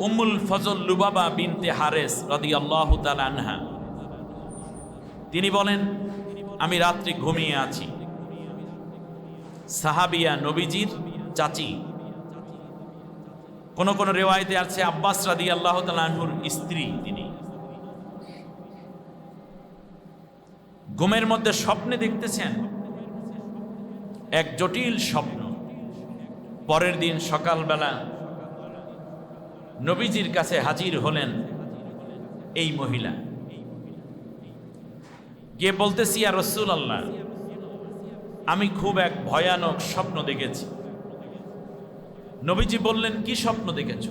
উম্মুল ফজল লুবাবা বিনতে হারেস রাদিয়াল্লাহু তাআলা আনহা তিনি বলেন, আমি রাত্রি ঘুমিয়ে আছি। সাহাবিয়া নবীজির চাচি, কোন কোন রিওয়ায়েতে আছে আব্বাস রাদিয়াল্লাহু তাআলা আনহুর স্ত্রী। তিনি ঘুমের মধ্যে স্বপ্নে দেখতেছেন এক জটিল স্বপ্ন। পরের দিন সকালবেলা নবীজির কাছে হাজির হলেন এই মহিলা, গিয়ে বলতেছি, ইয়া রাসূলুল্লাহ, আমি খুব এক ভয়ানক স্বপ্ন দেখেছি। নবীজি বললেন, কি স্বপ্ন দেখেছ?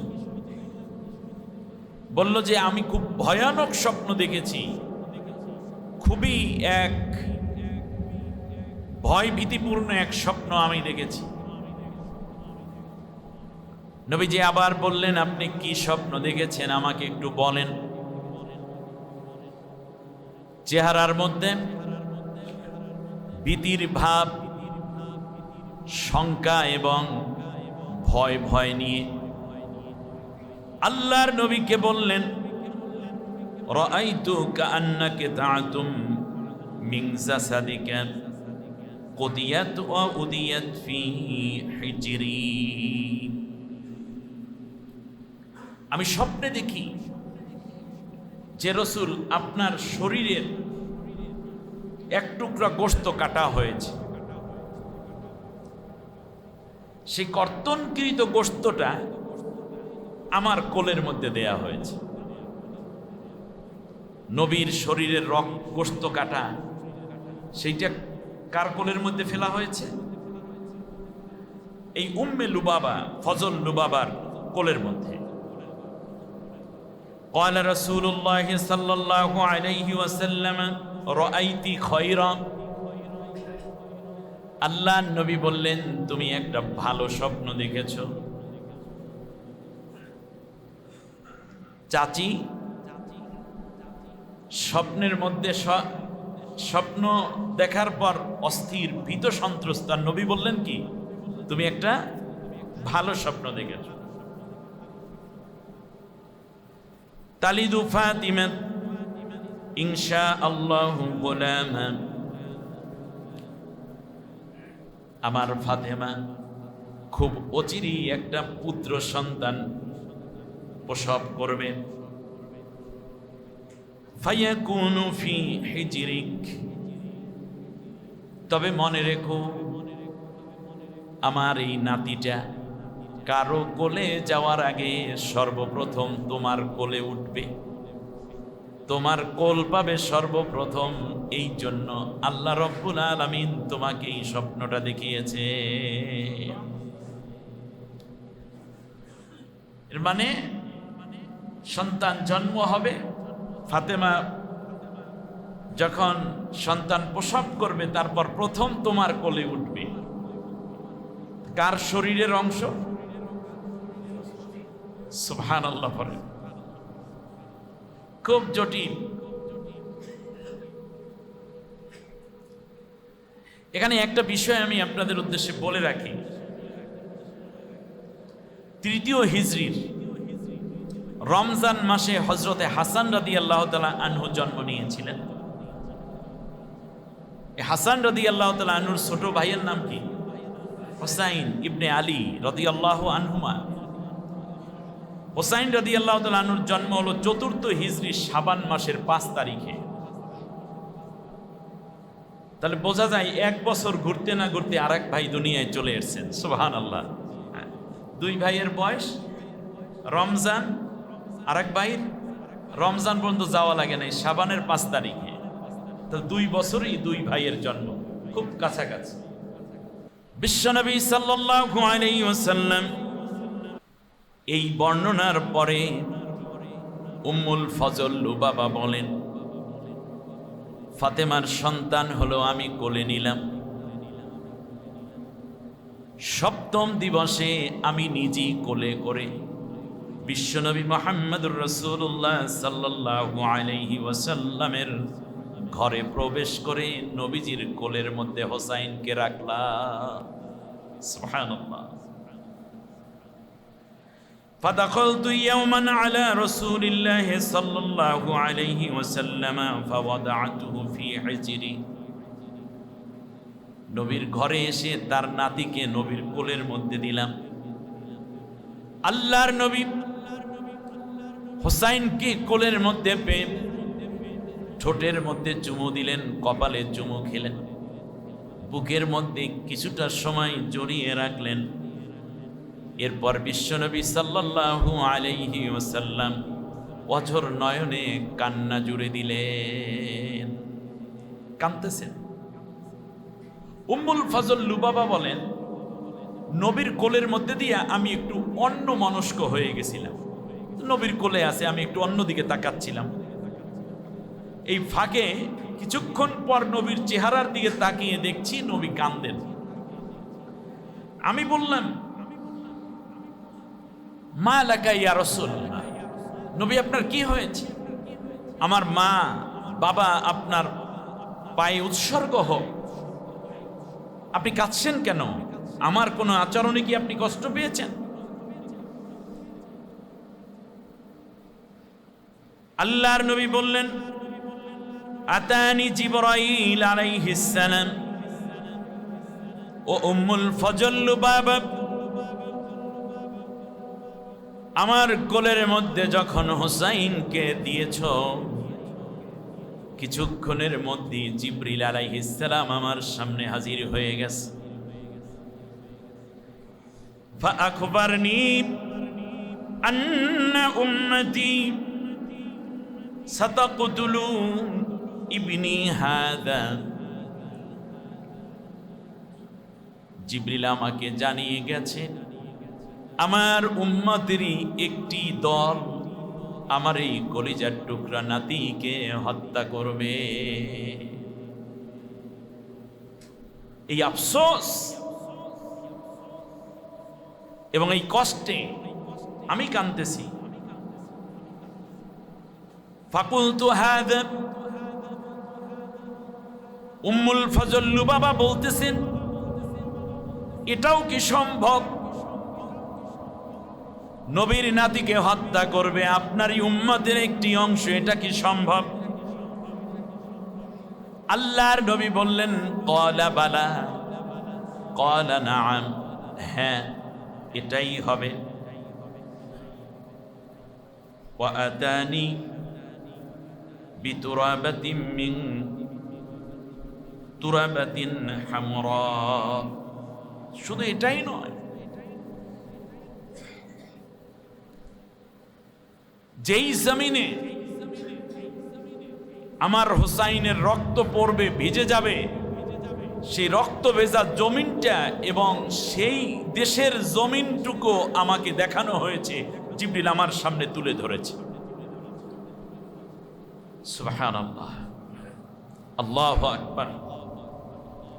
বলল যে আমি খুব ভয়ানক স্বপ্ন দেখেছি, খুবই এক ভয় ভীতিপূর্ণ এক স্বপ্ন আমি দেখেছি। নবীজি আবার বললেন, আপনি কি স্বপ্ন দেখেছেন আমাকে একটু বলেন। চেহারার মধ্যে ভীতির ভাব, শঙ্কা এবং ভয় ভয় নিয়ে আল্লাহর নবীকে বললেন, রাআইতু কাআন্নাকা তা'তুম মিন জাসাদিকা কুদিয়াত ওয়া উদিয়াত ফি হিজরি। আমি স্বপ্নে দেখি যে রাসূল, আপনার শরীরের এক টুকরা গোশত কাটা হয়েছে, সেই কর্তনকৃত গোশতটা আমার কোলের মধ্যে দেয়া হয়েছে। নবীর শরীরের গোশত কাটা, সেইটা কার কোলের মধ্যে ফেলা হয়েছে? এই উম্মে লুবাবা, ফজল লুবাবার কোলের মধ্যে। قال رسول الله صلى الله عليه وسلم رأيت خيرا। আল্লাহ নবী বললেন, তুমি একটা ভালো স্বপ্ন দেখেছো। চাচি স্বপ্নের মধ্যে স্বপ্ন দেখার পর অস্থির ভীত সন্ত্রস্ত। নবী বললেন কি, তুমি একটা ভালো স্বপ্ন দেখেছো। তালিদু ফাতিমা ইনশাআল্লাহু গোলামা। আমার ফাতেমা খুব অচিরেই একটা পুত্র সন্তান প্রসব করবে। ফায়াকুনু ফি হিজরিক। তবে মনে রেখো, আমার এই নাতিটা কারো কোলে যাওয়ার আগে সর্বপ্রথম তোমার কোলে উঠবে, তোমার কোল পাবে সর্বপ্রথম। এই জন্য আল্লাহ রব্বুল আলামিন তোমাকে এই স্বপ্নটা দেখিয়েছে। এর মানে সন্তান জন্ম হবে, ফাতেমা যখন সন্তান প্রসব করবে তারপর প্রথম তোমার কোলে উঠবে। কার শরীরের অংশ? সুবহানাল্লাহ। পড়ে খুব জটিল। এখানে একটা বিষয় আমি আপনাদের উদ্দেশ্যে বলে রাখি। তৃতীয় হিজরির রমজান মাসে হযরতে হাসান রাদিয়াল্লাহু তাআলা আনহু জন্ম নিয়েছিলেন। হাসান রাদিয়াল্লাহু তাআলা আনহুর ছোট ভাইয়ের নাম কি? হুসাইন ইবনে আলী রাদিয়াল্লাহু আনহুমা। হুসাইন রাদিয়াল্লাহু তাআলা আনহুর জন্ম হলো চতুর্থ হিজরি শাবান মাসের 5 তারিখে। তাহলে বোঝা যায় এক বছর ঘুরতে না ঘুরতে আরেক ভাই দুনিয়ায় চলে এসেছেন। সুবহানাল্লাহ। দুই ভাইয়ের বয়স রমজান, আরেক ভাইয়ের রমজান পর্যন্ত যাওয়া লাগে নাই, শাবানের 5 তারিখে। তো 2 বছরই দুই ভাইয়ের জন্ম, খুব কাছাকাছি। বিশ্বনবী সাল্লাল্লাহু আলাইহি ওয়াসাল্লাম এই বর্ণনার পরে উম্মুল ফজল লুবাবা বলেন, ফাতেমার সন্তান হলো, আমি কোলে নিলাম। 7ম দিবসে আমি নিজেই কোলে করে বিশ্বনবী মুহাম্মদুর রাসূলুল্লাহ সাল্লাল্লাহু আলাইহি ওয়াসাল্লামের ঘরে প্রবেশ করে নবীজির কোলের মধ্যে হোসাইনকে রাখলাম। সুবহানাল্লাহ। فدخلت يوما على رسول الله صلى الله عليه وسلم فوضعته في حجري নবীর ঘরে এসে তার নাতিকে নবীর কোলের মধ্যে দিলাম। আল্লাহর নবী হুসাইনকে কোলের মধ্যে পেয়ে ঠোঁটের মধ্যে চুমু দিলেন, কপালে চুমু খেলেন, বুকের মধ্যে কিছুটা সময় জড়িয়ে রাখলেন। এরপর বিশ্বনবী সাল্লাল্লাহু আলাইহি ওয়াসাল্লাম অঝর নয়নে কান্না জুড়ে দিলেন, কাঁদতেছেন। উম্মুল ফজল লুবাবা বলেন, নবীর কোলের মধ্যে দিয়ে আমি একটু অন্য মনস্ক হয়ে গেছিলাম। নবীর কোলে আছে, আমি একটু অন্যদিকে তাকাচ্ছিলাম। এই ফাঁকে কিছুক্ষণ পর নবীর চেহারার দিকে তাকিয়ে দেখছি নবী কাঁদেন। আমি বললাম, মা লাকা ইয়া রাসূলুল্লাহ, নবী আপনার কি হয়েছে? আমার মা বাবা আপনার পায়ে উৎসর্গ হোক, আপনি কাঁদছেন কেন? আমার কোনো আচরণে কি আপনি কষ্ট পেয়েছেন? আল্লাহর নবী বললেন, আতানি জিবরাইল আলাইহিস সালাম ও উম্মুল ফজল লুবাবা, আমার কোলের মধ্যে যখন হুসাইনকে দিয়েছ, কিছুক্ষণের মধ্যে জিবরিল আলাইহিস সালাম আমার সামনে হাজির হয়ে গেছে। ফাআখবারনি আন্না উম্মতি সাতাকতুলু ইবনি হাদা, জিবরিল আমাকে জানিয়ে গেছে আমার উম্মতেরই একটি দল আমার এই কলিজার টুকরা নাতিকে হত্যা করবে। এই আফসোস এবং এই কষ্টে আমি কাঁদতেছি। ফাকুলতু হাযা, উম্মুল ফজল লুবাবা বলতেছেন, এটাও কি সম্ভব? নবীর নাতিকে হত্যা করবে আপনারই উম্মতের একটি অংশ, এটা কি সম্ভব? আল্লাহর নবী বললেন, ক্বালা বালা, ক্বালা নাআম, হ্যাঁ এটাই হবে। ওয়া আতানি বিতুরাবাতিন মিন তুরাবাতিন হামরা, শুধু এটাই নয়, যেই জমিনে আমার হুসাইনের রক্ত পড়বে, ভিজে যাবে, সেই রক্ত ভেজা জমিনটা এবং সেই দেশের জমিনটুকু আমাকে দেখানো হয়েছে, জিবরিল আমার সামনে তুলে ধরেছে। সুবহানাল্লাহ, আল্লাহু আকবার।